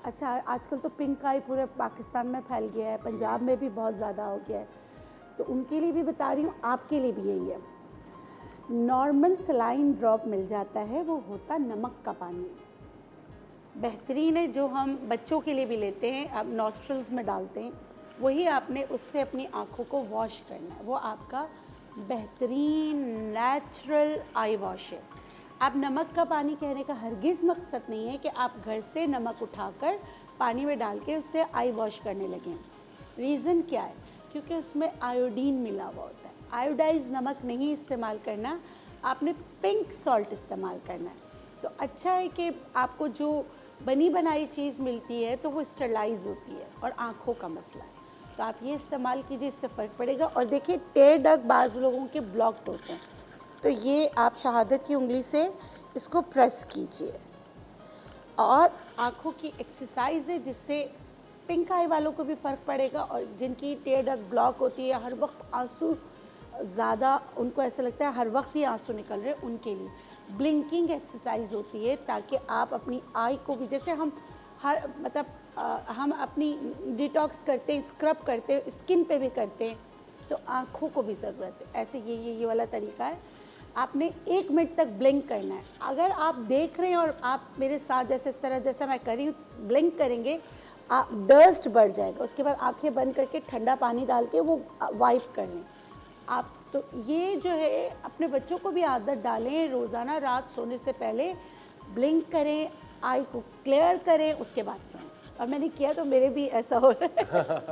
अच्छा, आजकल तो पिंक आई पूरे पाकिस्तान में फैल गया है, पंजाब में भी बहुत ज़्यादा हो गया है, तो उनके लिए भी बता रही हूँ, आपके लिए भी यही है। नॉर्मल सलाइन ड्रॉप मिल जाता है, वो होता नमक का पानी। बेहतरीन है, जो हम बच्चों के लिए भी लेते हैं, आप नॉस्ट्रल्स में डालते हैं, वही आपने उससे अपनी आँखों को वॉश करना है। वो आपका बेहतरीन नेचुरल आई वॉश है। आप नमक का पानी कहने का हरगिज़ मकसद नहीं है कि आप घर से नमक उठाकर पानी में डाल के उससे आई वॉश करने लगें। रीज़न क्या है? क्योंकि उसमें आयोडीन मिला हुआ होता है। आयोडाइज नमक नहीं इस्तेमाल करना, आपने पिंक सॉल्ट इस्तेमाल करना है। तो अच्छा है कि आपको जो बनी बनाई चीज़ मिलती है तो वो स्टरलाइज होती है और आँखों का मसला है, तो आप ये इस्तेमाल कीजिए, इससे फ़र्क पड़ेगा। और देखिए, टेढ़ डग बाज़ लोगों के ब्लॉक्ड होते हैं, तो ये आप शहादत की उंगली से इसको प्रेस कीजिए। और आँखों की एक्सरसाइज है, जिससे पिंक आई वालों को भी फ़र्क पड़ेगा, और जिनकी टेढ़ डग ब्लॉक होती है, हर वक्त आंसू ज़्यादा, उनको ऐसा लगता है हर वक्त ही आंसू निकल रहे हैं, उनके लिए ब्लिंकिंग एक्सरसाइज होती है, ताकि आप अपनी आई को भी, जैसे हम हर मतलब हम अपनी डिटॉक्स करते हैं, स्क्रब करते हैं, स्किन पे भी करते हैं, तो आँखों को भी ज़रूरत है। ऐसे ये वाला तरीका है। आपने 1 मिनट तक ब्लिंक करना है। अगर आप देख रहे हैं और आप मेरे साथ जैसे इस तरह जैसा मैं कर रही हूँ ब्लिंक करेंगे, आप डस्ट बढ़ जाएगा। उसके बाद आंखें बंद करके ठंडा पानी डाल के वो वाइप कर लें आप। तो ये जो है, अपने बच्चों को भी आदत डालें, रोज़ाना रात सोने से पहले ब्लिंक करें, आई को क्लियर करें, उसके बाद सोएं। और मैंने किया तो मेरे भी ऐसा हो रहा है।